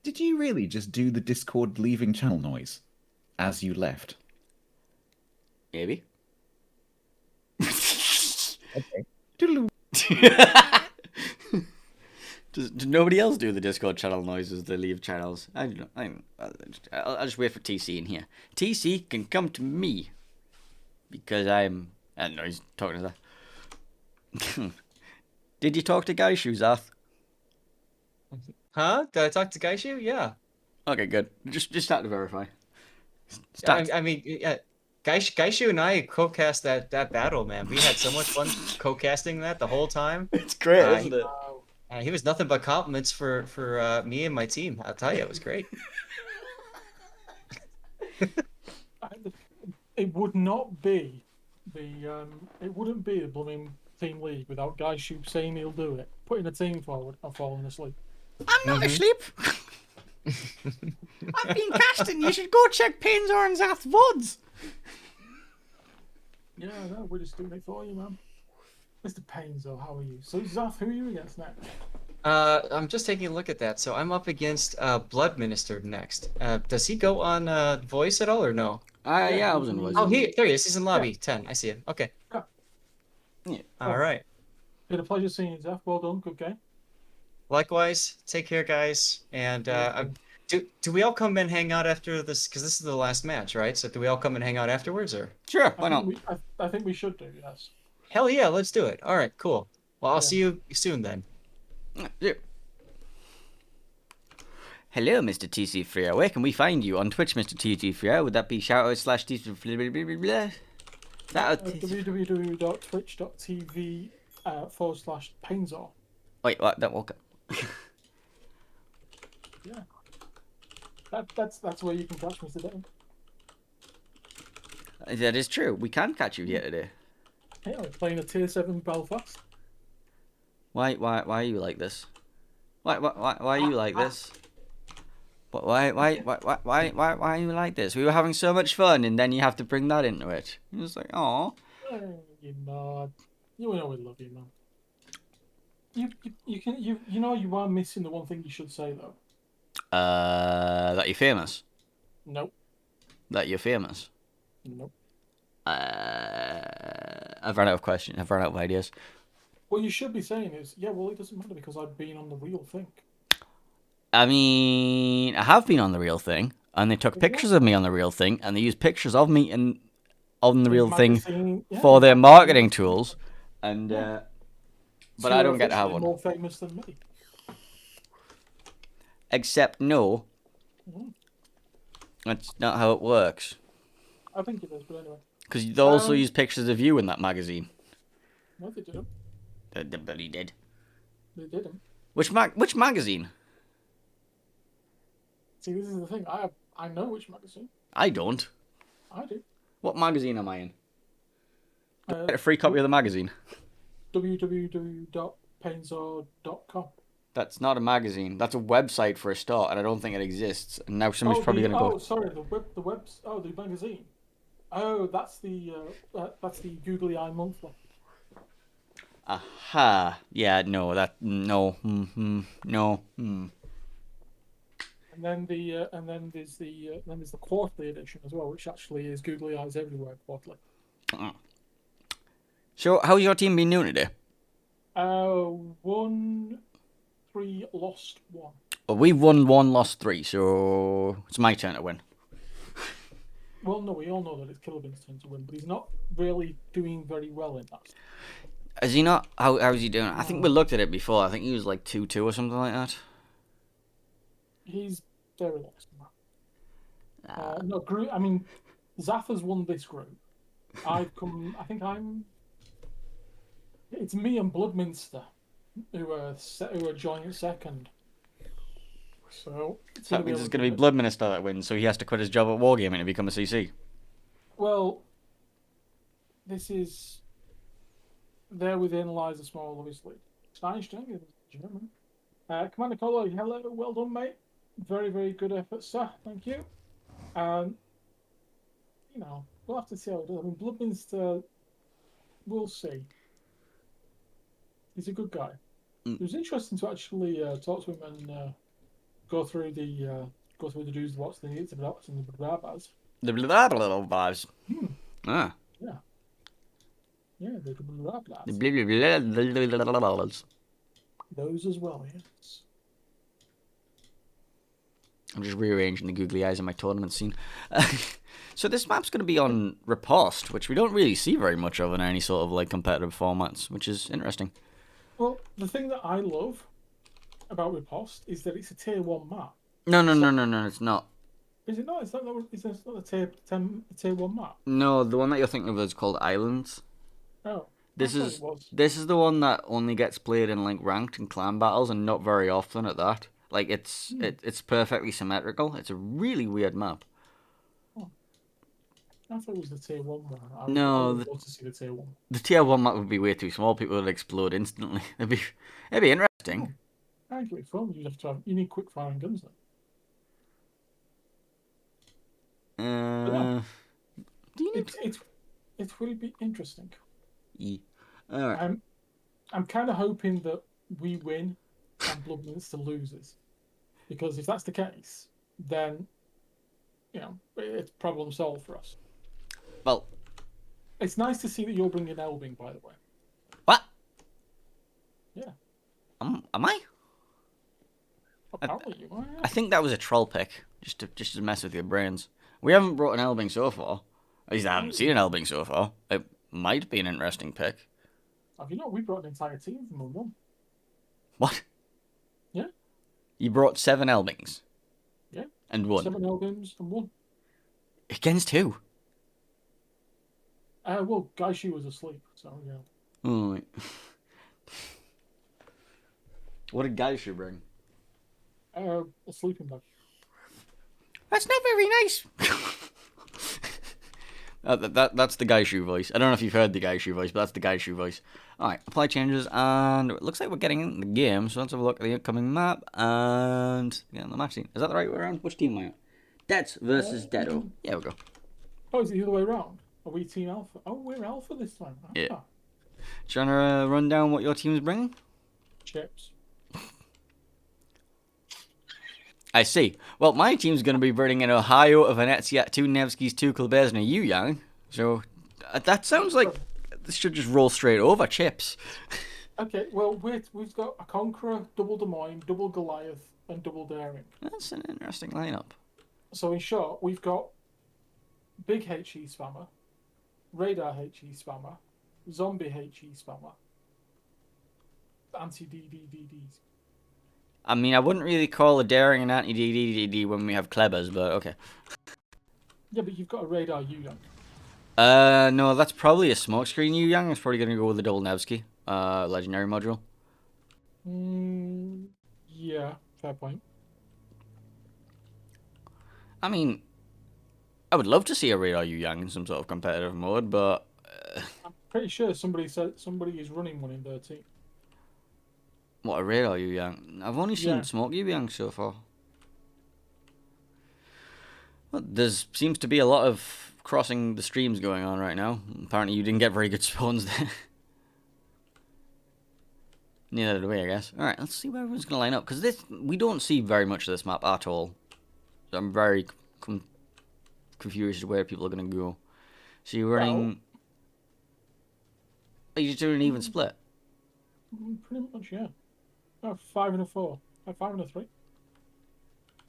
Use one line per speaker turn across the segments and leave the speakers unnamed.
Did you really just do the Discord leaving channel noise as you left?
Maybe.
Okay.
Does nobody else do the Discord channel noises they leave channels? I don't know. I'll just wait for TC in here. TC can come to me. Because I'm... I don't know, he's talking to that. Did you talk to Gaishu, Zath?
Huh? Did I talk to Gaishu? Yeah.
Okay, good. Just start to verify.
I mean, yeah. Gaishu and I co-cast that battle, man. We had so much fun co-casting that the whole time.
It's great, isn't it?
He was nothing but compliments for me and my team. I'll tell you, it was great.
It would not be it wouldn't be a blooming team league without Gaishu saying he'll do it, putting a team forward, and falling asleep.
I'm not asleep. I've been casting. You should go check Painezor and Zath's VODs.
Yeah, no, we're just doing it for you, man. Mr. Painezor, how are you? So, Zath, who are you against next?
I'm just taking a look at that. So I'm up against Blood Minister next. Does he go on voice at all or no?
Yeah, I was in voice.
Oh, there he is. He's in lobby 10. I see him. Okay.
Yeah.
All right.
Been a pleasure seeing you, Zath. Well done. Good game.
Likewise. Take care, guys. And do we all come and hang out after this? Because this is the last match, right? So do we all come and hang out afterwards, or?
Sure, why not?
I think we should do, yes.
Hell yeah, let's do it. All right, cool. Well, I'll see you soon then.
Yeah. Hello, Mr. TCFreer. Where can we find you on Twitch, Mr. TCFreer? Would that be shoutout/TCFreer?
www.twitch.tv/Painezor.
Wait, what? That woke up.
Yeah. That's where you can catch me today.
That is true. We can catch you here today.
Yeah, we're playing a tier 7 Belfast.
Why are you like this? Why are you like this? Why are you like this? We were having so much fun, and then you have to bring that into it. It's like, oh.
You know, you know we love you, man. You know you are missing the one thing you should say though.
That you're famous.
Nope.
That you're famous.
Nope.
I've run out of questions. I've run out of ideas.
What you should be saying is, yeah, well, it doesn't matter because I've been on the real thing.
I mean, I have been on the real thing, and they took pictures of me on the real thing, and they used pictures of me on the real thing for their marketing tools, and but I don't get to have one.
More famous than me.
Except no, that's not how it works.
I think it is, but anyway.
Because they also use pictures of you in that magazine.
No, they didn't.
They bloody did.
They didn't.
Which magazine?
See, this is the thing. I know which magazine.
I don't.
I do.
What magazine am I in? Get a free copy of the magazine.
www.painezor.com.
That's not a magazine. That's a website for a start, and I don't think it exists. And now somebody's probably going to go.
Oh, sorry, the magazine. Oh, that's the Googly Eye Monthly.
Aha. Yeah. No. No. No.
And then there's the quarterly edition as well, which actually is Googly Eyes Everywhere quarterly.
So, how's your team been doing today?
1-3, lost 1.
Well, we've won 1, lost 3, so it's my turn to win.
Well, no, we all know that it's Killabin's turn to win, but he's not really doing very well in that.
Is he not? How is he doing? I think we looked at it before. I think he was like 2-2 or something like that.
He's very lost in that. No, I mean, Zath has won this group. It's me and Bloodminster who are joint second. So
that means it's going to be Bloodminster that wins, so he has to quit his job at Wargaming to become a CC.
Well, there within lies a small, obviously. Steinsteiger, German. Commander Colo, hello, well done, mate. Very, very good effort, sir. Thank you. We'll have to see how it does. I mean, Bloodminster, we'll see. He's a good guy. It was interesting to actually talk to him and go through the do's, the what's, the needs, the what's, and the blah-bahs.
The blah blah blah vibes.
Hmm.
Ah.
Yeah. Yeah, the blah
The
blahs.
blah blah blah blah blah.
Those as well, yes.
I'm just rearranging the googly eyes in my tournament scene. So this map's going to be on Riposte, which we don't really see very much of in any sort of like competitive formats, which is interesting.
Well, the thing that I love about Riposte is that it's a tier 1 map.
No, it's not.
Is it not? Is that not, is that not a tier 1 map?
No, the one that you're thinking of is called Islands.
Oh.
This
I thought
is
it was.
this is the one that only gets played in like ranked and clan battles, and not very often at that. Like it's perfectly symmetrical. It's a really weird map.
I thought it was the tier 1 one. I
No,
would love to see the tier 1.
The tier 1 map would be way too small. People would explode instantly. It'd be interesting.
Oh, I think it'd be fun. You need quick firing guns then.
Do you need?
It will be interesting.
Yeah. All right.
I'm kind of hoping that we win and Bloodminster loses, because if that's the case, then it's problem solved for us.
Well,
it's nice to see that you're bringing Elbing, by the way.
what?
Yeah.
Am I?
Apparently you are.
I think that was a troll pick, just to mess with your brains. We haven't brought an Elbing so far. At least I haven't seen an Elbing so far. It might be an interesting pick.
Have you not? We brought an entire team from London.
What?
Yeah.
You brought 7 Elbings?
Yeah.
And won?
7 Elbings and 1.
Against who?
Well, Gaishu was asleep, so yeah.
Oh, wait. What did Gaishu bring?
A sleeping bag.
That's not very nice. That's the Gaishu voice. I don't know if you've heard the Gaishu voice, but that's the Gaishu voice. Alright, apply changes, and it looks like we're getting in the game, so let's have a look at the upcoming map, and get on the match scene. Is that the right way around? Which team am I on? Deads versus Deado. Yeah, we go.
Oh, is it the other way around? Are we Team Alpha? Oh, we're Alpha this time.
Yeah.
Ah,
Do you want to run down what your team's bringing?
chips.
I see. Well, my team's going to be bringing in Ohio, a Venezia, 2 Nevskis, 2 Colberts, and a Yu Yang. So that sounds like this should just roll straight over chips.
Okay, well, we've got a Conqueror, double Des Moines, double Goliath, and double Daring.
That's an interesting lineup.
So in short, we've got Big HE Spammer, Radar HE Spammer, Zombie HE Spammer, Anti-DDDDs.
I mean, I wouldn't really call a Daring an anti-DDDD when we have Klebers, but okay.
Yeah, but you've got a Radar Yu-Yang.
No, that's probably a smokescreen Yu Yang. It's probably going to go with the double Nevsky, legendary module.
Yeah, fair point.
I mean, I would love to see a Radar Yu Yang in some sort of competitive mode, but
I'm pretty sure somebody is running one in their team.
what, a Radar Yu Yang? I've only seen
Yeah.
Smoke Yu Yang so far. Well, there seems to be a lot of crossing the streams going on right now. Apparently you didn't get very good spawns there. Neither did we, I guess. Alright, let's see where everyone's going to line up. Because we don't see very much of this map at all. So I'm very confused as to where people are going to go. So you're running... Are you just doing an even split?
Pretty much, yeah. Oh, 5 and a 4. 5 and a 3.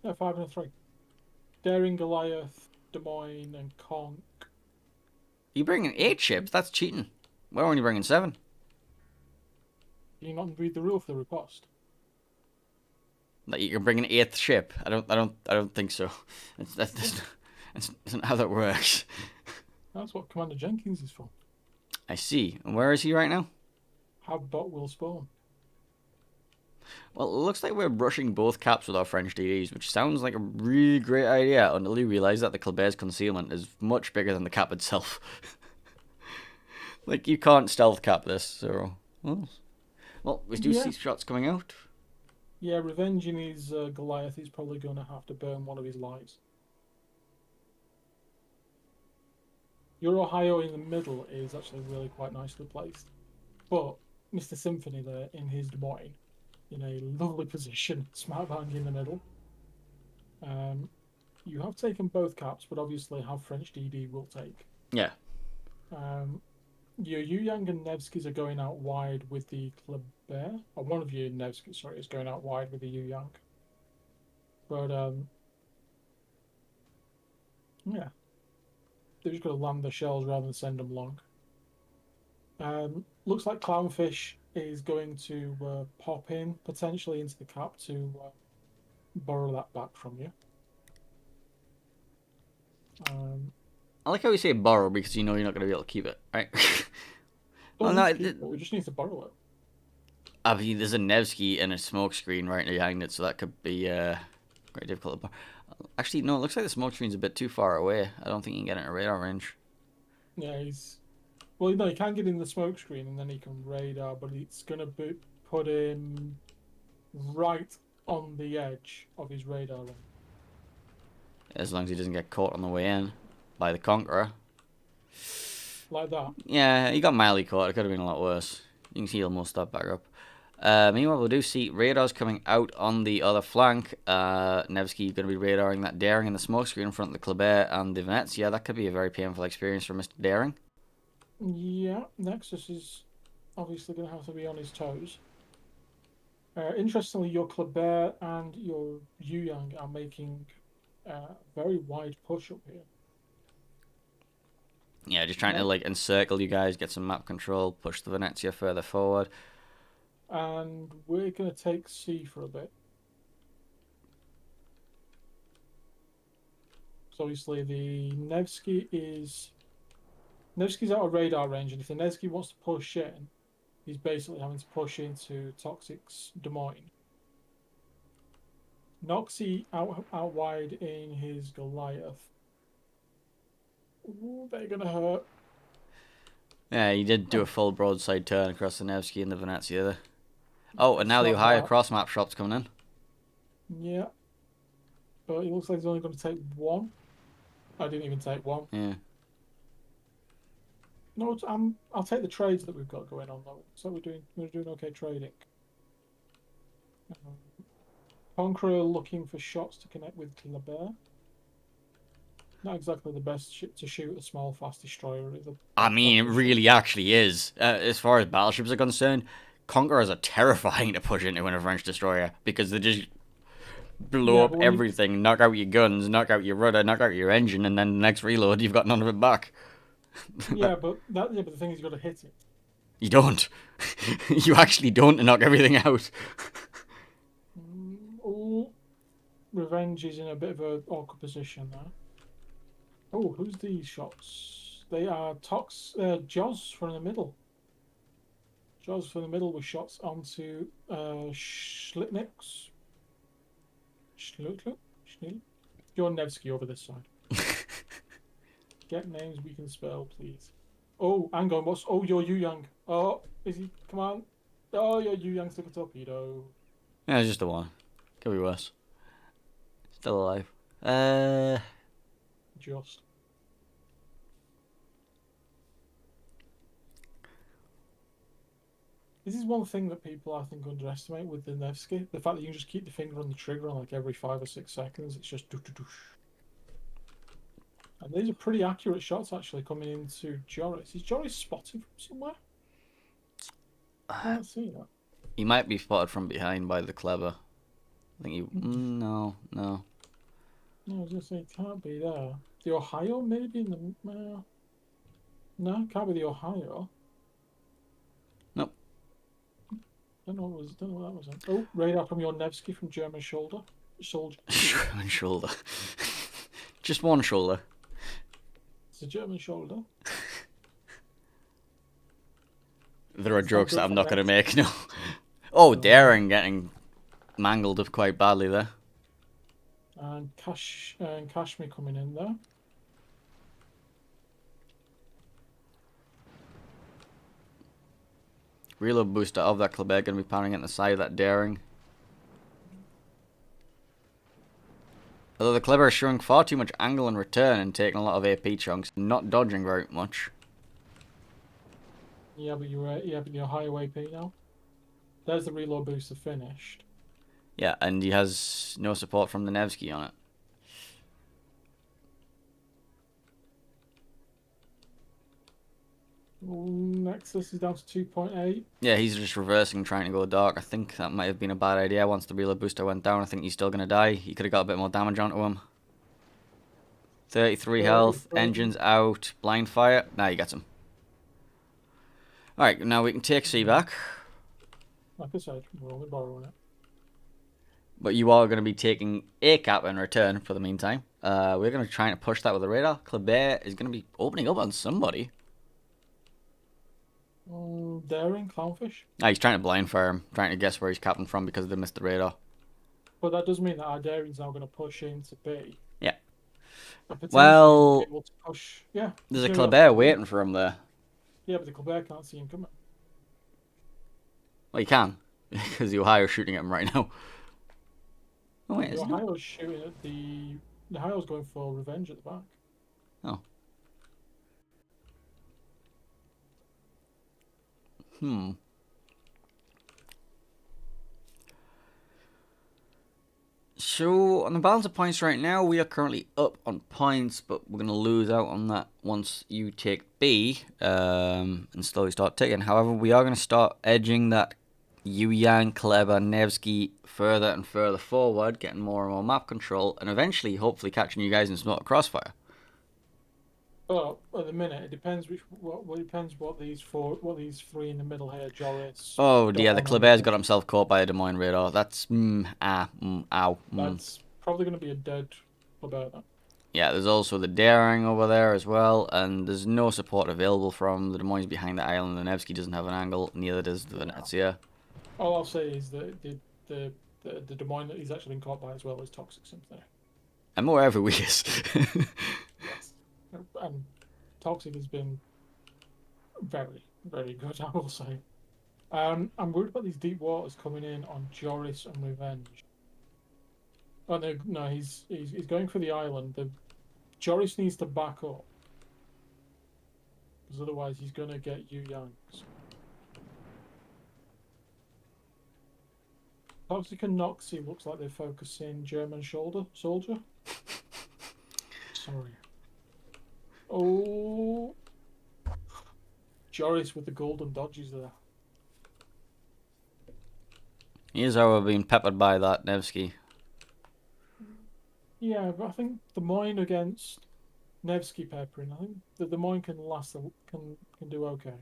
Yeah, 5 and a 3. Daring, Goliath, Des Moines, and Conk.
You bringing 8 ships? That's cheating. We're only bringing 7.
Do you not read the rule for the riposte?
Like you can bring an 8th ship. I don't think so. That's not how that works.
That's what Commander Jenkins is for.
I see. And where is he right now?
Have bot will spawn.
Well, it looks like we're brushing both caps with our French DDs, which sounds like a really great idea until you realise that the Colbert's concealment is much bigger than the cap itself. Like, you can't stealth cap this, so... Well, we do see shots coming out.
Yeah, revenging his Goliath, he's probably going to have to burn one of his lives. Your Ohio in the middle is actually really quite nicely placed. But Mr. Symphony there in his Des Moines, in a lovely position, smart bang in the middle. You have taken both caps, but obviously have French DD will take.
Yeah.
Your Yu Yang and Nevskis are going out wide with the Kleber. Or one of your Nevskis, sorry, is going out wide with the Yu Yang. But, yeah. They're just going to land the shells rather than send them long. Looks like Clownfish is going to pop in, potentially into the cap to borrow that back from you.
I like how you say borrow because you know you're not going to be able to keep it, right?
Well, no, we just need to borrow it.
I mean, there's a Nevsky and a smoke screen right behind it, so that could be quite difficult. Actually, no, it looks like the smoke screen's a bit too far away. I don't think you can get it in radar range.
Yeah, he's... Well, no, he can get in the smoke screen and then he can radar, but it's going to put him right on the edge of his radar line.
As long as he doesn't get caught on the way in by the Conqueror.
Like that?
Yeah, he got mildly caught. It could have been a lot worse. You can heal most of that back up. Meanwhile, we do see radars coming out on the other flank. Nevsky going to be radaring that Daring in the smoke screen in front of the Kleber and the Venezia. That could be a very painful experience for Mr. Daring.
Yeah, Nexus is obviously going to have to be on his toes. Interestingly, your Kleber and your Yu Yang are making a very wide push up here.
Yeah, just trying to like encircle you guys, get some map control, push the Venezia further forward.
And we're going to take C for a bit. So obviously the Nevsky's out of radar range, and if the Nevsky wants to push in, he's basically having to push into Toxic's Des Moines. Noxy out wide in his Goliath. Ooh, they're going to hurt.
Yeah, he did do a full broadside turn across the Nevsky and the Venezia there. Oh, and now the Ohio cross map shop's coming in.
Yeah. But it looks like he's only going to take one. I didn't even take one.
Yeah.
No, I'll take the trades that we've got going on though. So we're doing okay trading. Conqueror looking for shots to connect with Kleber. Not exactly the best to shoot a small fast destroyer either.
I mean, it really actually is. As far as battleships are concerned, Conquerors are terrifying to push into in a French destroyer because they just blow up everything, knock out your guns, knock out your rudder, knock out your engine, and then the next reload you've got none of it back.
Yeah, but the thing is you've got to hit it.
You don't. You actually don't to knock everything out.
Oh, Revenge is in a bit of an awkward position there. Oh, who's these shots? They are Jaws from the middle. Jaws from the middle with shots onto Schlitniks. Your Nevsky over this side. Get names we can spell, please. Oh, hang on. Oh, your Yu Yang. Oh, is he? Come on. Oh, your Yu Yang's took a torpedo.
Yeah, it's just a one. Could be worse. Still alive.
Just. This is one thing that people, I think, underestimate with the Nevsky. The fact that you can just keep the finger on the trigger on like every 5 or 6 seconds. It's just doosh. And these are pretty accurate shots, actually, coming into Joris. Is Joris spotted from somewhere? I can't see that.
He might be spotted from behind by the Kleber. I think he... No.
No, I was going to say, it can't be there. The Ohio, maybe? In the... No, it can't be the Ohio.
Nope.
Don't know what that was. Oh, radar from your Nevsky from German shoulder. Soldier.
German shoulder. Just one shoulder.
It's a German shoulder.
There are jokes that I'm not going to make, no. Oh, Daring getting mangled quite badly there.
And Kashmir coming in there.
Reload booster of that Kleber going to be powering at the side of that Daring. Although the Kleber is showing far too much angle and return and taking a lot of AP chunks, not dodging very much.
Yeah, but you're higher AP now. There's the reload booster finished.
Yeah, and he has no support from the Nevsky on it.
Nexus is down to 2.8.
Yeah, he's just reversing, trying to go dark. I think that might have been a bad idea. Once the reload booster went down, I think he's still going to die. He could have got a bit more damage onto him. 33 health, engines out, blind fire. Now he gets him. Alright, now we can take C back.
Like I said, we're only borrowing it.
But you are going to be taking a cap in return for the meantime. We're going to try and push that with the radar. Kleber is going to be opening up on somebody.
Daring, Clownfish.
Ah, he's trying to blind fire him, trying to guess where he's capping from because they missed the radar.
But that does mean that our Daring's now going to push into B.
Yeah.
Well, able to push. Yeah.
There's a Kleber waiting for him there.
Yeah, but the Kleber can't see him coming.
Well, he can, because the Ohio's shooting at him right now. Oh wait,
the Ohio's shooting at the Ohio's going for revenge at the back.
Oh. So, on the balance of points right now, we are currently up on points, but we're going to lose out on that once you take B and slowly start ticking. However, we are going to start edging that Yu Yang, Kleber, Nevsky further and further forward, getting more and more map control, and eventually, hopefully, catching you guys in some crossfire.
But at the minute, it depends what these three in the middle here, Joris.
Oh yeah, the Kleber's got himself caught by a Des Moines radar. That's ow.
That's probably going to be a dead Kleber.
Yeah, there's also the Daring over there as well, and there's no support available from the Des Moines behind the island. The Nevsky doesn't have an angle, neither does the Venezia.
All I'll say is that the Des Moines that he's actually been caught by as well is Toxic Symphony.
And more every week is.
Yes. And Toxic has been very, very good, I will say. I'm worried about these deep waters coming in on Joris and Revenge. Oh no, he's going for the island. Joris needs to back up, because otherwise he's gonna get Yu Yangs. Toxic and Noxy looks like they're focusing German soldier. Sorry. Oh, Joris with the golden dodges there.
Here's how we're being peppered by that Nevsky.
Yeah, but I think Des Moines against Nevsky peppering. I think the Des Moines can do okay.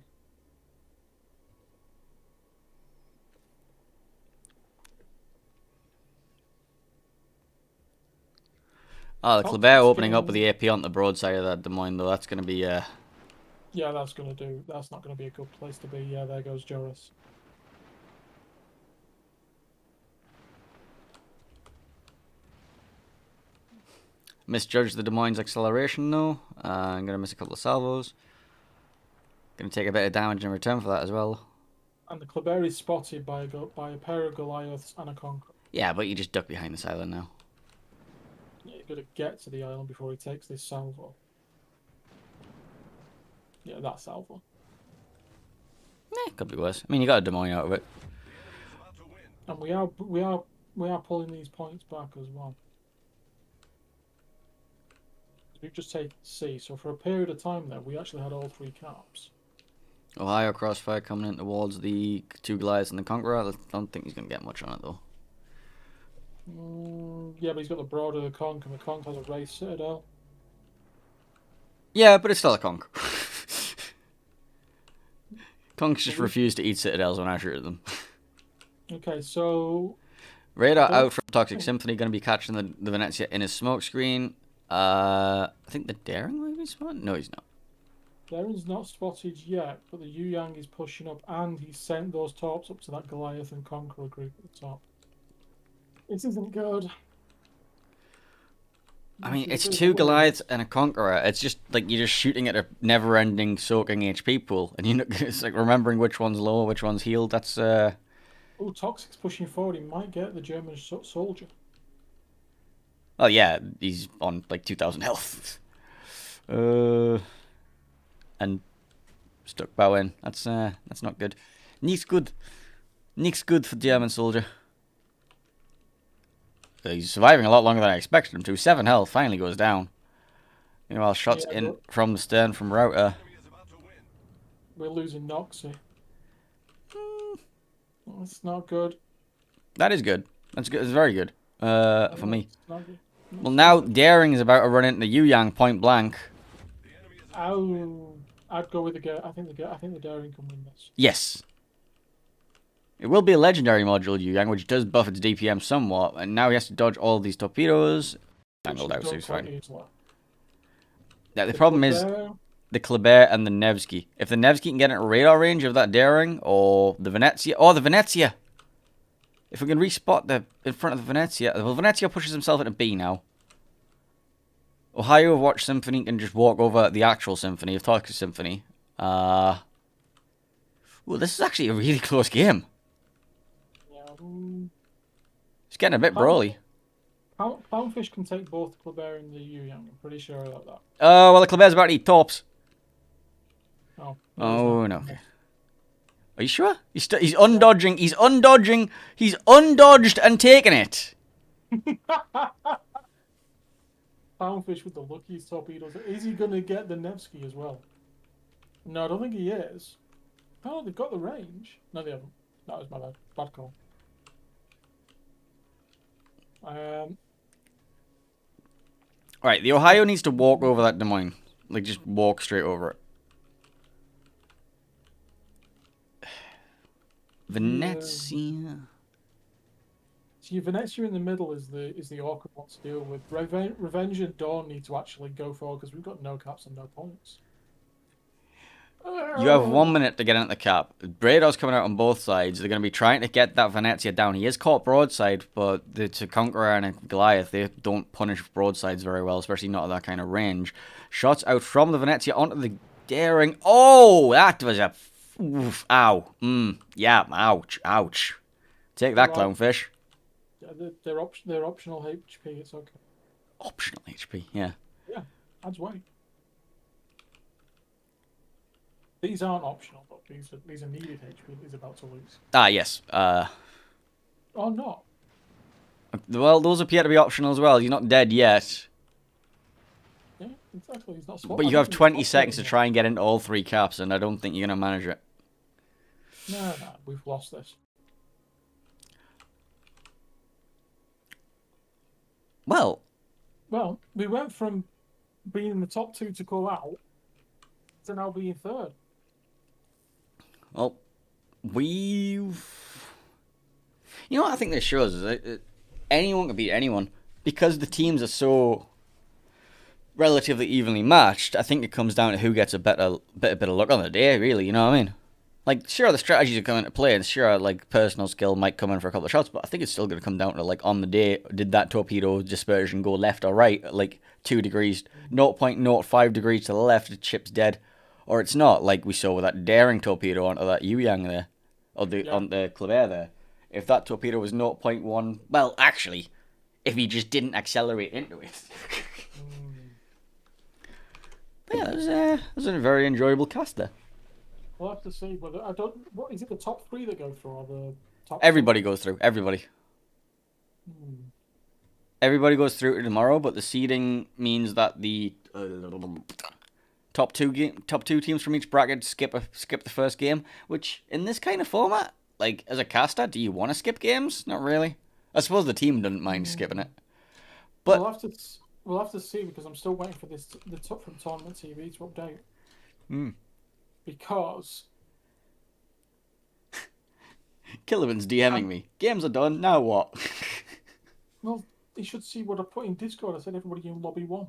Oh, the Kleber opening up with the AP on the broadside of that Des Moines, though. That's going to be,
Yeah, that's not going to be a good place to be. Yeah, there goes Joris.
Misjudged the Des Moines acceleration, though. I'm going to miss a couple of salvos. Going to take a bit of damage in return for that as well.
And the Kleber is spotted by a pair of Goliaths and a Conqueror.
Yeah, but you just duck behind this island now.
Yeah, you've got to get to the island before he takes this salvo. Yeah, that salvo.
Could be worse. I mean, you got a Des Moines out of it.
And we are pulling these points back as well. We've just taken C, so for a period of time there, we actually had all three caps.
Ohio crossfire coming in towards the two Goliaths and the Conqueror. I don't think he's going to get much on it, though.
Yeah, but he's got the Broad of the Conch, and the Conch has a race citadel.
Yeah, but it's still a Conch. Conchs just refuse to eat citadels when I shoot at them.
Okay, so...
Radar out from Toxic Symphony, going to be catching the Venezia in his smoke screen. I think the Daring might be spotted? No, he's not.
Daring's not spotted yet, but the Yu Yang is pushing up, and he sent those torps up to that Goliath and Conqueror group at the top. It isn't good.
I mean, it's two Goliaths and a Conqueror. It's just like you're just shooting at a never-ending soaking HP pool, and it's like remembering which one's low, which one's healed. That's
Oh, Toxic's pushing forward. He might get the German soldier.
Oh yeah, he's on like 2,000 health. And Stuck bow in. That's not good. Nichts good. Nichts good for German soldier. He's surviving a lot longer than I expected him to. 7 health finally goes down. Meanwhile, shots
Yeah,
in from the stern from Router.
We're losing Noxie. That's not good.
That is good. That's good. It's very good. For me.
It's not good.
Well, now Daring is about to run into Yu Yang point blank.
I'd go with the I think the Daring can win this.
Yes. It will be a legendary module, Yu Yang, which does buff its DPM somewhat, and now he has to dodge all these torpedoes. Angled out, so he's fine. Yeah, the problem is the Kleber and the Nevsky. If the Nevsky can get into radar range of that Daring, or the Venezia. Oh, the Venezia! If we can respot the in front of the Venezia. Well, Venezia pushes himself into B now. Ohio of Watch Symphony can just walk over the actual Symphony of Tokyo Symphony. Well, this is actually a really close game. It's getting a bit brawly.
Clownfish can take both the Kleber and the Yu Yang. I'm pretty sure about that.
Oh, well, the Kleber's about to eat tops.
Oh,
Oh, no. Okay. Are you sure? He's undodging. He's undodging. He's undodged and taken it.
Clownfish with the luckiest torpedoes. Is he going to get the Nevsky as well? No, I don't think he is. Oh, they've got the range. No, they haven't. That was my bad. Bad call.
Right, the Ohio needs to walk over that Des Moines. Like, just walk straight over it. Venezia.
See, Venezia in the middle is the awkward one to deal with. Revenge and Dawn need to actually go forward because we've got no caps and no points.
You have 1 minute to get into the cap. Brador's coming out on both sides. They're going to be trying to get that Venezia down. He is caught broadside, but the Conqueror and Goliath, they don't punish broadsides very well, especially not at that kind of range. Shots out from the Venezia onto the Daring. Oh, that was a... Oof, ow. Yeah, ouch, ouch. Take that, Clownfish.
Yeah, they're optional HP, it's okay.
Optional HP, yeah.
Yeah, adds weight. These aren't optional, but these are needed HP he's about to lose.
Ah, yes.
Or not.
Well, those appear to be optional as well. You're not dead yet.
Yeah, exactly. He's not
But you have 20 seconds to try and get into all 3 caps, and I don't think you're going to manage it.
No, we've lost this.
Well,
we went from being in the top 2 to go out to now being 3rd.
Well, we've... You know what I think this shows is that anyone can beat anyone. Because the teams are so relatively evenly matched, I think it comes down to who gets a bit of luck on the day, really, you know what I mean? Like, sure, the strategies are coming into play, and sure, like, personal skill might come in for a couple of shots, but I think it's still going to come down to, like, on the day, did that torpedo dispersion go left or right at, like, 2 degrees, 0.05 degrees to the left, the ship's dead, or it's not, like we saw with that Daring torpedo onto that Yu Yang there, or on the Kleber there. If that torpedo was 0.1, well, actually, if he just didn't accelerate into it. But yeah, that was a very enjoyable cast there.
We'll have to see whether what is it? The top 3 that go through, or the top?
Everybody goes through. Everybody. Everybody goes through tomorrow, but the seeding means that the top two teams from each bracket skip the first game. Which in this kind of format, like as a caster, do you want to skip games? Not really. I suppose the team doesn't mind skipping it. But
we'll have to see because I'm still waiting for the top from Tournament TV to update. Because
Killivan's DMing me. Games are done. Now what?
Well, they should see what I put in Discord. I said everybody in lobby 1.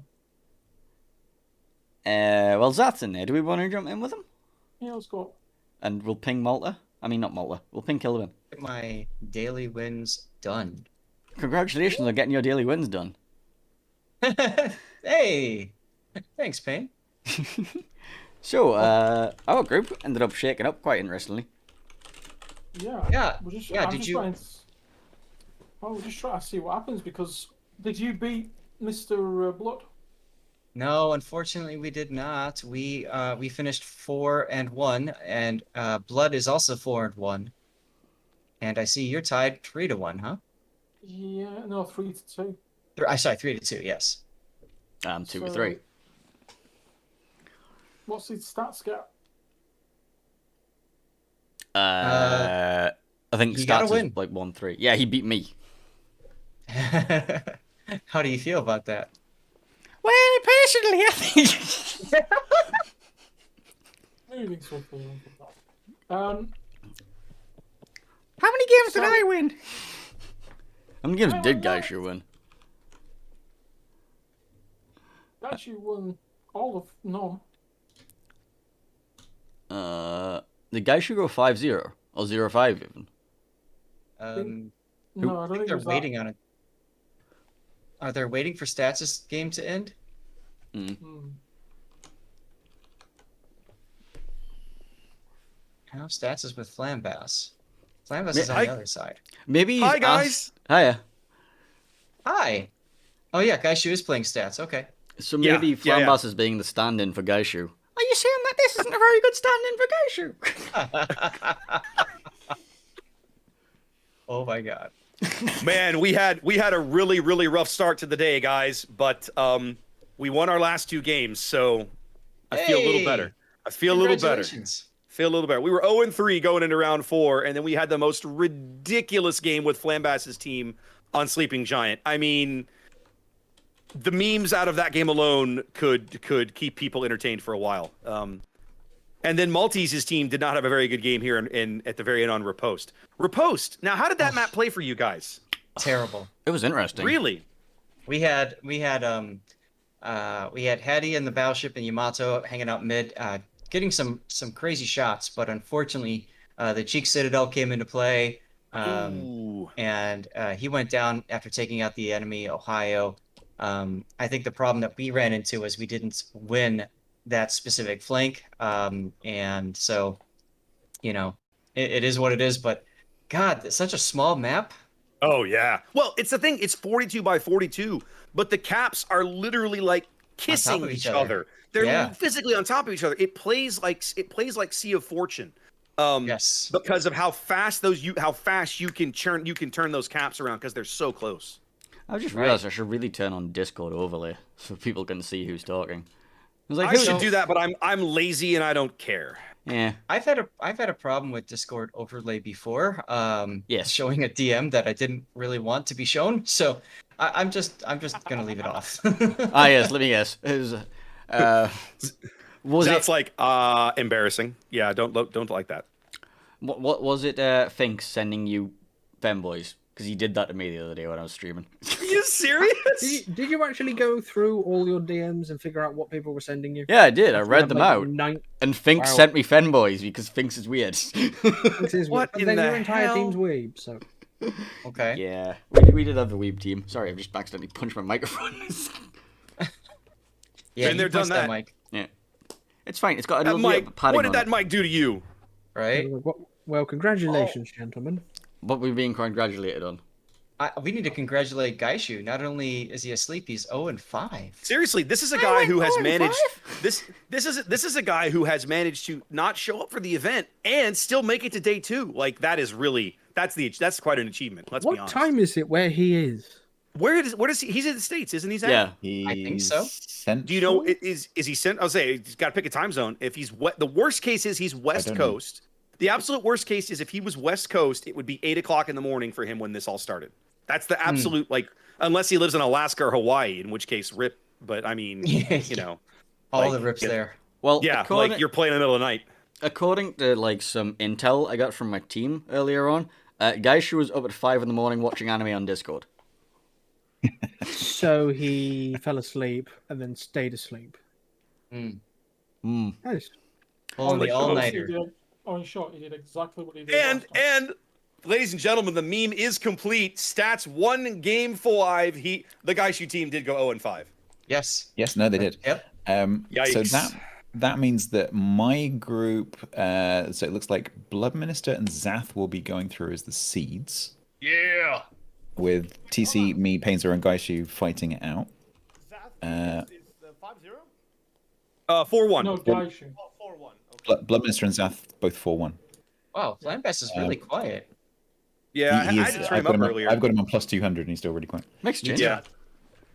Well, Zat's in there. Do we want to jump in with him?
Yeah, let's go.
And we'll ping Malta. I mean, not Malta. We'll ping Killivan.
My daily wins done.
Congratulations on getting your daily wins done.
Hey, thanks, Pain.
So, our group ended up shaking up quite interestingly.
Yeah.
We're just trying to see what happens because did you beat Mr. Blood?
No, unfortunately, we did not. We finished 4-1, and Blood is also 4-1. And I see you're tied 3-1, huh?
Yeah, no, 3-2.
I sorry, 3-2. Yes.
I'm 2
So,
to 3.
What's his stats gap?
I think
you gotta
stats is
win.
like 1-3. Yeah, he beat me.
How do you feel about that?
Well, personally, I think.
Moving swiftly.
How many games did I win? How many games did Gaishu win?
Actually won all of no.
Did Gaishu go 5-0 or 0-5 even?
No, I don't
I think
think it
they're
was
waiting on it. Are they waiting for Stats' game to end?
that.
How Stats is with Flambass. Flambass is on the other side.
Maybe he's
Hi, guys.
Hiya.
Hi. Oh yeah, Gaishu is playing Stats. Okay.
So maybe
Yeah,
Flambass is being the stand-in for Gaishu. Are you saying that this isn't a very good stand-in for Gaishu?
Oh my god.
Man, we had a really rough start to the day, guys, but we won our last 2 games, so I feel a little better. I feel a little better.
Congratulations.
Feel a little better. We were 0-3 going into round 4, and then we had the most ridiculous game with Flambass's team on Sleeping Giant. I mean, the memes out of that game alone could keep people entertained for a while. And then Maltese's team did not have a very good game here in at the very end on Riposte. Riposte. Now, how did that map play for you guys?
Terrible.
It was interesting.
Really?
We had Hattie and the Battleship and Yamato hanging out mid, getting some crazy shots, but unfortunately, the Cheek Citadel came into play,
Ooh.
and he went down after taking out the enemy Ohio. I think the problem that we ran into was we didn't win that specific flank, and so, you know, it is what it is. But God, it's such a small map.
Oh yeah. Well, it's the thing. It's 42 by 42, but the caps are literally like kissing
of
each
each other.
other. They're
Yeah.
physically on top of each other. It plays like Sea of Fortune.
Yes.
Because of how fast you can turn those caps around because they're so close.
I just realized I should really turn on Discord overlay so people can see who's talking. I was like,
I should do that, but I'm lazy and I don't care.
Yeah.
I've had a problem with Discord overlay before.
Yes.
Showing a DM that I didn't really want to be shown. So I'm just gonna leave it off.
Yes. Let me guess. It was
That's like embarrassing. Yeah, don't like that.
What was it? Finks sending you femboys because he did that to me the other day when I was streaming.
Are you serious?
Did you actually go through all your DMs and figure out what people were sending you?
Yeah, I did. I read them
Like
out. And Finks sent me femboys because Finks is weird.
What
but
in
then
the
your entire
hell?
team's weeb, so
Okay.
Yeah, we did have the weeb team. Sorry, I've just accidentally punched my microphone.
Yeah,
Been
you
there, done
punched
that.
mic,
Yeah, it's fine. It's got a
That
little bit
mic,
of padding
what did
on
that
it.
mic do to you?
right?
well, congratulations, gentlemen.
What we're being congratulated on.
We need to congratulate Gaishu. Not only is he asleep, he's 0-5.
Seriously, this is a guy who has managed this is a guy who has managed to not show up for the event and still make it to day 2. Like that's quite an achievement. Let's be
What
honest.
time is it where he is?
Where does he? He's in the States, isn't he? Zach?
Yeah,
I think so.
Central?
Do you know is he sent? I'll say he's got to pick a time zone. If he's the worst case is he's West
don't know.
Coast. The absolute worst case is if he was West Coast, it would be 8 o'clock in the morning for him when this all started. That's the absolute unless he lives in Alaska or Hawaii, in which case rip. But I mean, you know,
All
like,
the rips there.
well,
yeah, like you're playing in the middle of the night.
according to like some intel I got from my team earlier on, Gaishu was up at 5 in the morning watching anime on Discord.
So he fell asleep and then stayed asleep. Nice.
Pulling the
Like,
all-nighter.
In short, he did exactly what he did.
And
last time.
and ladies and gentlemen, the meme is complete. Stats 1 game 5. The Gaishu team did go 0-5.
Yes.
Yes, no, they did.
Yep.
So
Yikes.
that means that my group, so it looks like Blood Minister and Zath will be going through as the seeds,
Yeah.
with TC, me, Painezor, and Gaishu fighting it out.
4-1.
No, Gaishu.
4-1. Okay.
Bloodminister and Zath both 4-1.
Wow, Flambest is really quiet.
Yeah,
He
I
is,
had to turn him up earlier.
I've got him on plus 200 and he's still really quiet.
Makes change.
Yeah.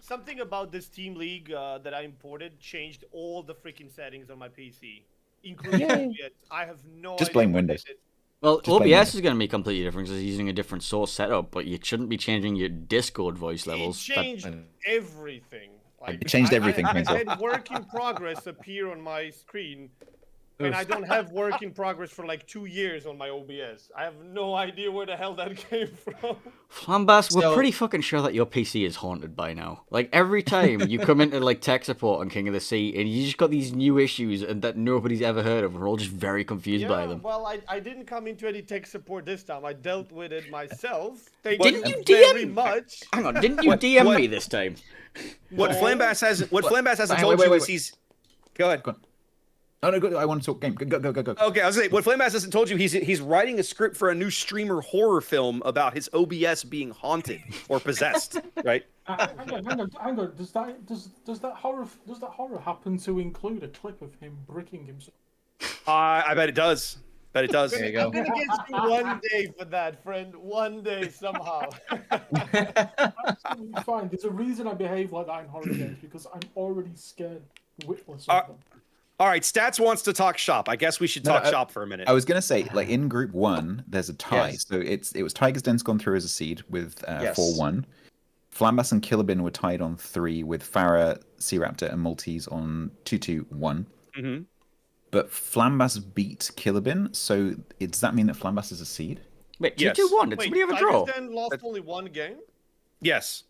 Something about this team league that I imported changed all the freaking settings on my PC, including OBS. I have no
Just
idea
blame
what
Windows.
they did.
Well,
Just blame
OBS is going to be completely different because it's using a different source setup, but you shouldn't be changing your Discord voice levels.
It changed everything. Like,
It changed everything,
I
Painezor.
had work in progress appear on my screen, and I don't have work in progress for like 2 years on my OBS. I have no idea where the hell that came from.
Flambas, we're
So-
pretty fucking sure that your PC is haunted by now. Like, every time you come into, like, tech support on King of the Sea, and you just got these new issues and that nobody's ever heard of, we're all just very confused by them.
Well, I didn't come into any tech support this time. I dealt with it myself. Thank
Didn't
you
you
very
DM?
much.
Hang on, didn't you DM me this time?
What
No.
Flambas hasn't
Wait,
told
wait,
you
wait,
is
wait.
he's. Go ahead.
Go on. Oh no, go, I want to talk game. Go.
Okay, I was saying what Flambas hasn't told you he's writing a script for a new streamer horror film about his OBS being haunted or possessed, right?
Hang on. Does that horror happen to include a clip of him bricking himself?
I bet it does. Bet it does.
There you go.
I'm gonna get you one day for that, friend. One day somehow.
Absolutely fine. There's a reason I behave like that in horror games because I'm already scared witless of them.
All right, Stats wants to talk shop. I guess we should talk shop for a minute.
I was gonna say, like in Group 1, there's a tie.
Yes.
So it was Tiger's Den's gone through as a seed with
Yes.
4-1. Flambas and Killabin were tied on 3 with Farah, Sea Raptor, and Maltese on 2-2-1.
Mm-hmm.
But Flambas beat Killabin, so does that mean that Flambas is a seed?
Wait,
Yes.
2-2-1, did
Wait,
somebody have a
Tigers
draw?
Den lost only one game?
Yes.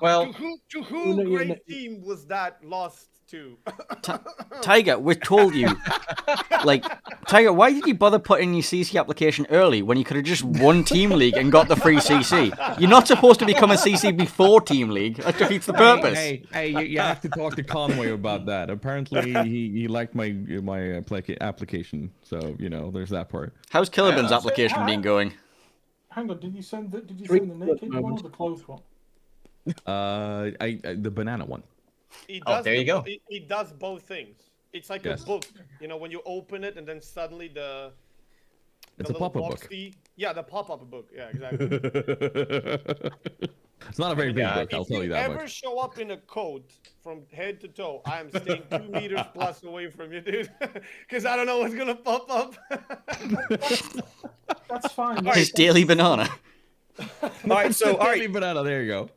Well-
to who great team was that lost to?
Tiger, we told you. Like, Tiger, why did you bother putting your CC application early when you could have just won Team League and got the free CC? You're not supposed to become a CC before Team League. That defeats the purpose.
Hey, you have to talk to Conway about that. Apparently, he liked my application, so there's that part.
How's Killabin's application been going?
Hang on, did you send the
Three
naked one or
moments.
the clothed one?
The banana one.
It
Oh,
does
there you go.
It does both things. It's like
Yes.
a book. When you open it and then suddenly the
It's a
little
pop-up
box
book.
Yeah, the pop-up book. Yeah, exactly.
It's not a very big
Yeah,
book, I'll tell you that
If you ever
much.
show up in a coat from head to toe, I am staying 2 meters plus away from you, dude. Because I don't know what's gonna pop up.
That's fine.
His daily banana.
All right, so all
Daily
right.
banana, there you go.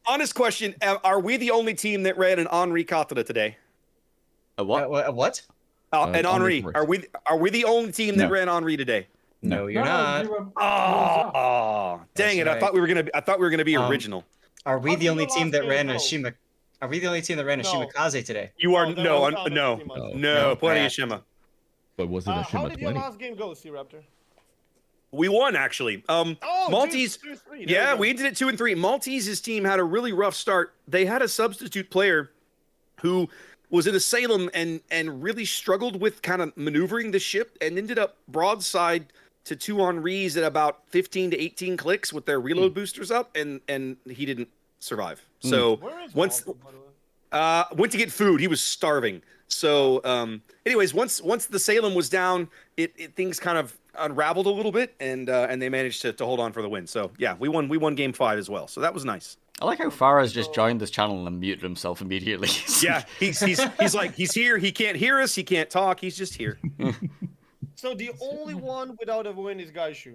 Honest question: are we the only team that ran an Henri Kata today?
A what?
What?
An
Henri
Henri.
first.
Are we the only team that
No.
ran Henri today?
No, you're
No,
not.
you were-
Oh, dang it!
That's
I thought we were gonna be original.
Are we
How
the
did
only
your
team
last
that
game
ran a
go?
Shima? Are we the only team that ran a
No.
Shimakaze today?
You are
there
no,
was not a
no,
team on
Oh.
it.
no, plenty
Okay.
of Shima.
But was it a
How
Shima
did your
20?
last game go, C-Raptor?
We won actually.
Oh,
Maltese.
2-3. There
Yeah,
go.
we ended at 2-3. Maltese's team had a really rough start. They had a substitute player who was in a Salem and really struggled with kind of maneuvering the ship and ended up broadside to 2 Henris at about 15 to 18 clicks with their reload boosters up, and he didn't survive. So
Where is
once
Malcolm, by the way?
went to get food, he was starving. So anyways, once the Salem was down, it things kind of unraveled a little bit, and they managed to hold on for the win. So yeah, we won game 5 as well. So that was nice.
I like how Farah's just joined this channel and muted himself immediately.
Yeah, he's like he's here. He can't hear us. He can't talk. He's just here.
So the only one without a win is Gaishu.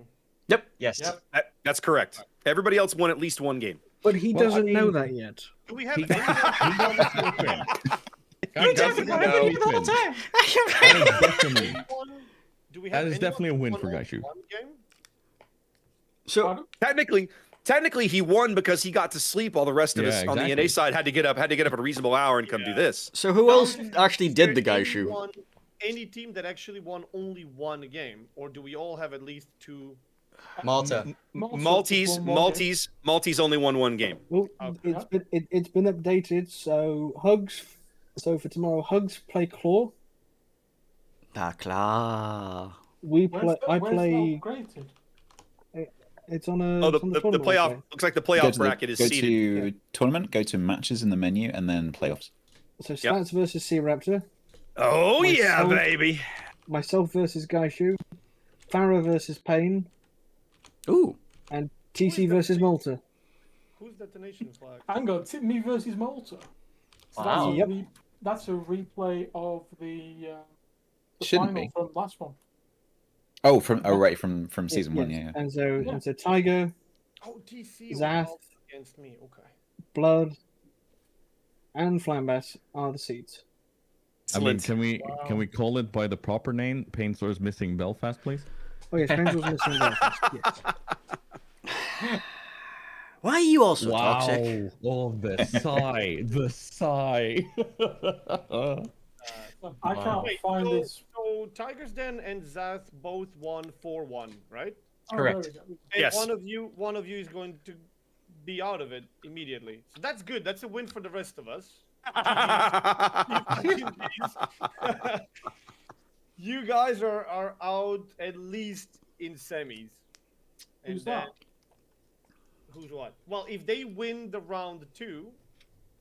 Yes.
Yep.
That's correct. Everybody else won at least one game.
But he
Well, I
doesn't know
mean-
that yet.
Do we have
He
anyone?
He doesn't know the whole time.
Do we
That
have
is
anyone
definitely a win
who
for
won
Gaishu.
one game?
So,
Technically, he won because he got to sleep. All the rest of
Yeah,
us on the
exactly.
NA side had to get up at a reasonable hour and come do this.
so who else actually did the
Is there
Gaishu?
any team that actually won only one game, or do we all have at least 2?
Malta.
Maltese only won one game.
Well,
Okay.
it's been updated. So Hugs. So for tomorrow, Hugs play Claw.
Klar.
We
Where's
play.
the-
I
where's the
play.
upgraded?
It's on a.
Oh,
it's on
the
tournament
playoff
website.
looks like the
Go
playoff
to,
bracket is
go
seeded.
to tournament, go to matches in the menu, and then playoffs.
So Stats versus Sea Raptor.
Oh yeah,
Myself-
baby.
Myself versus Gaishu. Farah versus Pain.
Ooh.
And TC versus Malta.
Who's detonation flag?
Hang on, me versus Malta. So
Wow.
that's a replay of the
Shouldn't
final
be.
from last one.
Oh, right from season one. Yeah.
And so Tiger,
Oh, TC was
Zath.
also against me. Okay.
Blood, and Flambas are the seeds.
I mean,
Excellent.
can we call it by the proper name? Painezor's missing Belfast, please.
Oh yes, Pain was missing Belfast. Yes.
Why are you all so toxic?
Oh, the sigh, the sigh.
I can't
Wait,
find this.
so Tiger's Den and Zath both won 4-1, right?
Oh,
Correct.
there we go.
And
Yes.
one of you is going to be out of it immediately. So that's good. That's a win for the rest of us. You guys are out at least in semis. And
Who's
then-
that?
Who's what? Well, if they win the round two,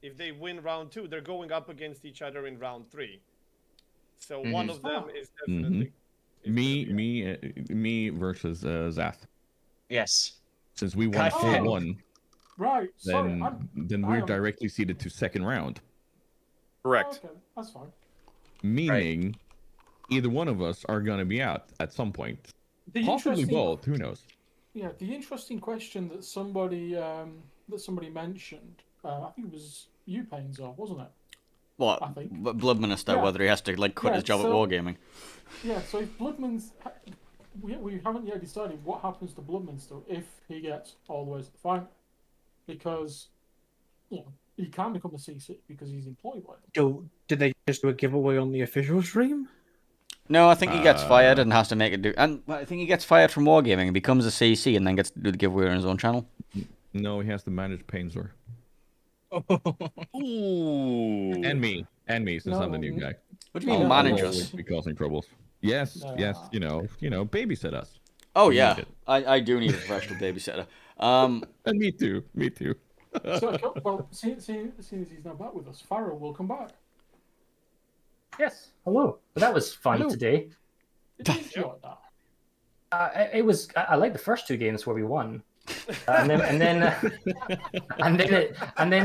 they're going up against each other in round 3. So one of them is definitely is gonna be
Me versus Zath.
Yes.
Since we won
God damn.
4-1,
Right. Sorry.
then
I
we're
am-
directly seeded to second round.
Correct.
Okay, that's fine.
Meaning, either one of us are gonna be out at some point.
The
Possibly
interesting-
both. Who knows?
Yeah, the interesting question that somebody mentioned, I think it was you, Painezor, wasn't it?
What?
I think.
Blood Minister,
Yeah.
whether he has to like quit
Yeah,
his job
so-
at Wargaming.
Yeah, so if Bloodman's, we haven't yet decided what happens to Bloodminster if he gets all the way to the final, because he can become a CC because he's employed by them.
Did they just do a giveaway on the official stream?
No, I think he gets fired and has to make it do. And I think he gets fired from Wargaming and becomes a CC and then gets to do the giveaway on his own channel.
No, he has to manage Painezor.
Ooh.
And me, since I'm the new guy.
What do you mean
Oh,
manage
I'll
us?
always be causing troubles. Yes, yes, you know, babysit us.
Oh
We
yeah,
need it.
I do need a professional babysitter.
And me too.
So, well, seeing as he's not back with us, Farrell will come back.
Yes. Hello. Well, that was fun
Hello.
today.
Did you enjoy that?
It was. I liked the first 2 games where we won, and then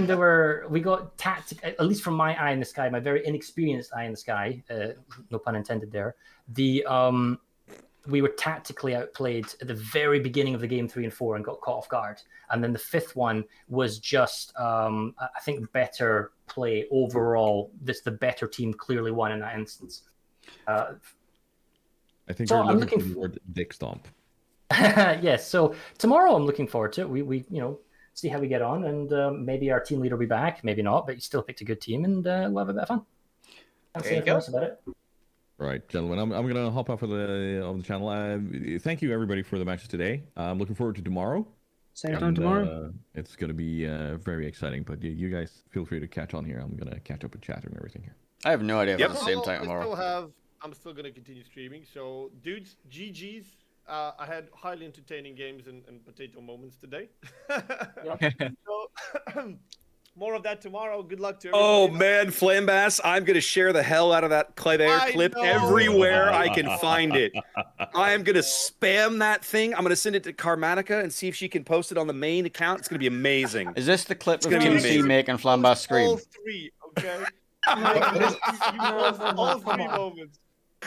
there were. We got tactic. At least from my eye in the sky, my very inexperienced eye in the sky. No pun intended there. We were tactically outplayed at the very beginning of the game 3 and 4 and got caught off guard. And then the 5th one was just, I think, better play overall. The better team clearly won in that instance.
I think
So
we're
I'm
looking
looking
for the word dick stomp.
Yes. So tomorrow I'm looking forward to it. We see how we get on, and maybe our team leader will be back, maybe not, but you still picked a good team, and we'll have a bit of fun. Can't say
There you
anything
go.
else about it.
Right, gentlemen. I'm gonna hop off of the channel. Thank you everybody for the matches today. I'm looking forward to tomorrow.
Same time tomorrow.
It's gonna be very exciting. But you guys feel free to catch on here. I'm gonna catch up with chatter and everything here.
I have no idea if
Yep.
it's the same time tomorrow.
I'm still gonna continue streaming. So, dudes, GGs. I had highly entertaining games and potato moments today. So, more of that tomorrow. Good luck to
Oh
everybody.
man, Flambass, I'm gonna share the hell out of that Claire
I
clip
know.
everywhere I can find it. I am gonna spam that thing. I'm gonna send it to Carmatica and see if she can post it on the main account. It's gonna be amazing.
Is this the clip of
gonna be
TC
amazing.
making Flambas scream?
All 3, okay?
No,
all
come
3
on.
moments.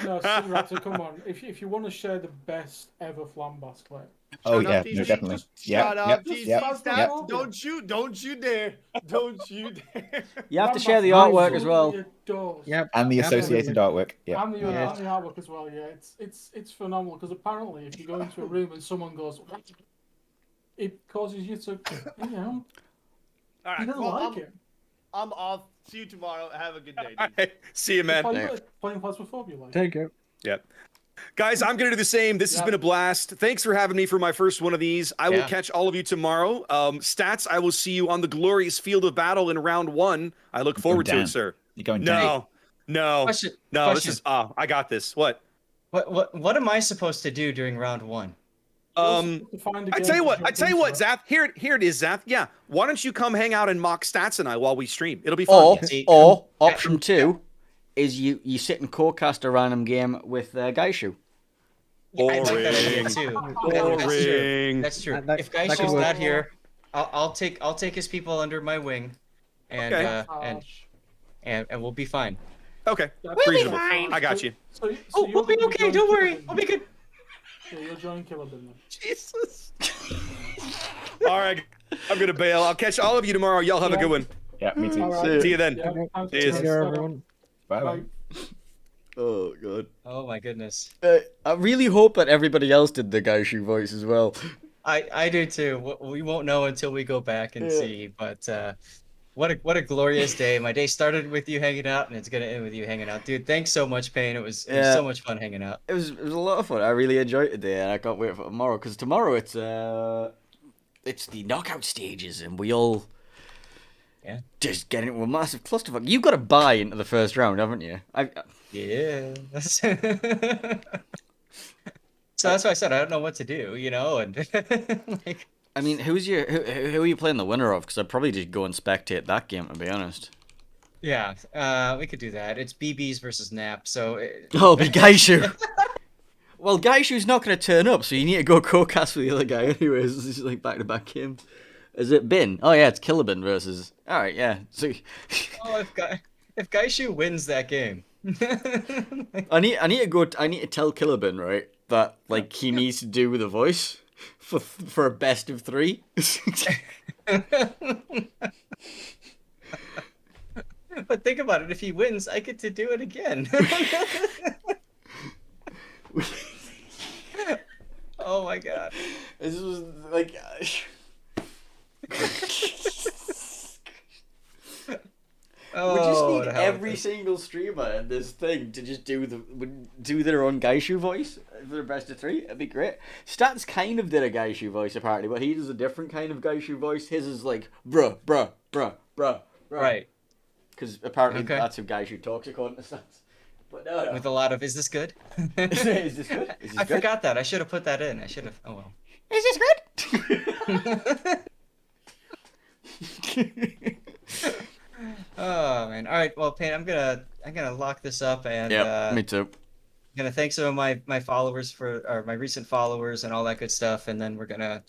No, Raptor, come on. If you want to share the best ever Flambas clip,
Oh
Shout
yeah,
out
no,
TC.
definitely.
Shout
Yeah,
out
yep,
TC
yep,
Stats.
yep.
Don't you dare. Don't you dare.
You have to
Flambas
share the artwork as
absolutely
well.
adores.
Yep.
And the
Absolutely.
associated artwork. Yeah.
And the,
Yes.
and the artwork as well, yeah. It's phenomenal because apparently if you go into a room and someone goes, it causes you to,
All
you know, he
right.
doesn't
Well,
like it.
I'm off. See you tomorrow. Have a good day. dudes.
See you, man.
Playing Phasmophobia, like.
Take care.
Yep. Guys, I'm going to do the same. This has
Yeah.
been a blast. Thanks for having me for my first one of these. I will
Yeah.
catch all of you tomorrow. Stats, I will see you on the glorious field of battle in round 1. I look forward to
down.
it, sir.
You're going down.
No.
Question.
No,
question.
this is I got this. What?
What am I supposed to do during round 1?
To find a
I
game
tell you
to
what,
jump
I tell you what,
into.
Zath. Here it is, Zath. Yeah, why don't you come hang out and mock Stats and I while we stream? It'll be fun.
Or option 2 is you sit and co-cast a random game with Gaishu.
I like that idea
Boring.
too.
Boring.
That's true.
That-
If
that could
Gaishu's
work.
not here, I'll take his people under my wing, and
Okay.
and we'll be fine.
Okay,
We'll
be
reasonable.
fine.
I got you.
So
Oh, we'll be okay. Don't worry. We'll be good.
Yeah, you'll join Killer Bin then.
Jesus. All right, I'm gonna bail. I'll catch all of you tomorrow. Y'all have a good one.
Yeah, me too.
All right.
See you then.
Yeah, time to
Cheers.
set
Take care,
up.
everyone.
Bye.
Bye.
Oh god.
Oh my goodness.
I really hope that everybody else did the Gaishu voice as well.
I do too. We won't know until we go back and
Yeah.
see. But what a glorious day. My day started with you hanging out, and it's gonna end with you hanging out, dude. Thanks so much, Payne. It was
Yeah.
so much fun hanging out.
It was a lot of fun. I really enjoyed it today, and I can't wait for tomorrow because tomorrow it's the knockout stages, and we all just get into a massive clusterfuck. You've got to buy into the first round, haven't you?
Yeah. So that's why I said I don't know what to do, and like.
I mean, who are you playing the winner of? Because I'd probably just go and spectate that game, to be honest.
Yeah, we could do that. It's BBs versus Nap, so
Oh, but Gaishu. Well, Gaishu's not going to turn up, so you need to go co-cast with the other guy anyways. This is like back-to-back game. Is it Bin? Oh yeah, it's Killabin versus. All right, yeah. So
if Gaishu wins that game,
I need to tell Killabin, right, that like he needs to do the voice for a best of 3.
But think about it. If he wins, I get to do it again. Oh my god.
This was like.
Oh,
We just
what
need
a hell of
every
a-
single streamer in this thing to just do their own Gaishu voice for the best of 3. It'd be great. Stats kind of did a Gaishu voice apparently, but he does a different kind of Gaishu voice. His is like bruh.
Right.
Because apparently
Okay.
that's how Gaishu talks according to Stats. But no.
With a lot of, is this good?
Is this good? Is this
I
good?
forgot that. I should have put that in. I should have. Oh well.
Is this good?
Oh man. All right. Well, Payne, I'm gonna lock this up and
me too.
gonna thank some of my followers or my recent followers and all that good stuff, and then we're gonna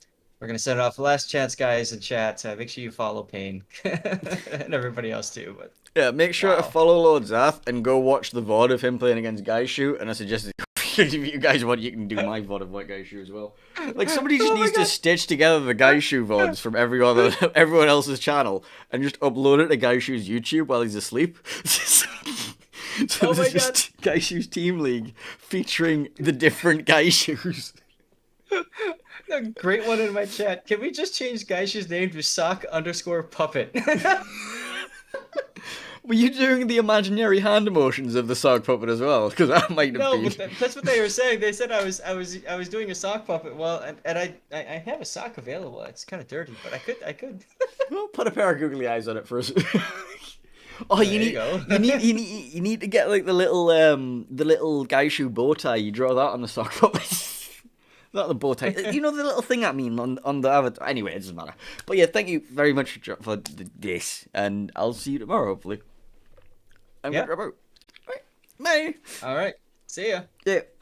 set it off. Last chance, guys in chat. Make sure you follow Payne and everybody else too. But
Yeah, make sure to
Wow.
follow Lord Zath and go watch the VOD of him playing against Gaishu. And I suggest if you guys want, you can do my VOD of White Gaishu as well. Like somebody just needs to stitch together the Gaishu VODs from everyone else's channel and just upload it to Gaishu's YouTube while he's asleep. So
Oh my
this is just Gaishu's Team League featuring the different Gaishus.
a great one in my chat. Can we just change Gaishu's name to sock_puppet?
Were you doing the imaginary hand emotions of the sock puppet as well? Because that might have
No,
been.
but that's what they were saying. They said I was doing a sock puppet. Well, and I have a sock available. It's kind of dirty, but I could.
Well, put a pair of googly eyes on it first. Oh,
There you go.
you need to get like the little Gaishu bow tie. You draw that on the sock puppet. Not the bow tie. You know the little thing I mean on the avatar. Anyway, it doesn't matter. But yeah, thank you very much for this, and I'll see you tomorrow hopefully. I'm
Yeah.
gonna drop out. Right. Bye.
All right. See ya.
Yeah.